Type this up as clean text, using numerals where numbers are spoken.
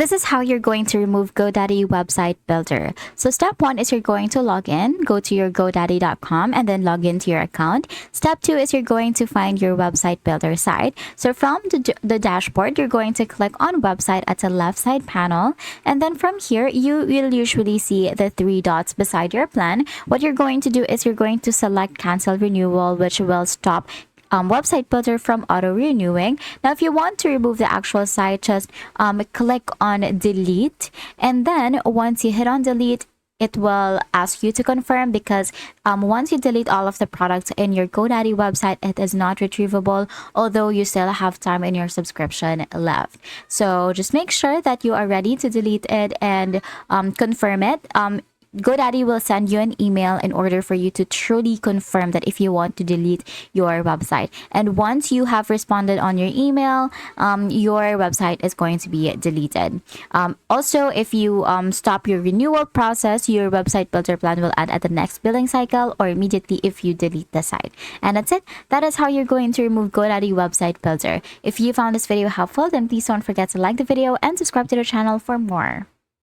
this is how you're going to remove GoDaddy website builder. So step one is you're going to log in, go to your godaddy.com and then log into your account. Step two is you're going to find your website builder site. So from the dashboard, you're going to click on website at the left side panel. And then from here, you will usually see the three dots beside your plan. What you're going to do is you're going to select cancel renewal, which will stop website builder from auto renewing. Now, if you want to remove the actual site, just click on delete, and then once you hit on delete, it will ask you to confirm, because once you delete all of the products in your GoDaddy website, it is not retrievable, although you still have time in your subscription left. So just make sure that you are ready to delete it and confirm it. GoDaddy will send you an email in order for you to truly confirm that if you want to delete your website. And once you have responded on your email, your website is going to be deleted. Also, if you stop your renewal process, your website builder plan will add at the next billing cycle or immediately if you delete the site. And that's it. That is how you're going to remove GoDaddy website builder. If you found this video helpful, then please don't forget to like the video and subscribe to the channel for more.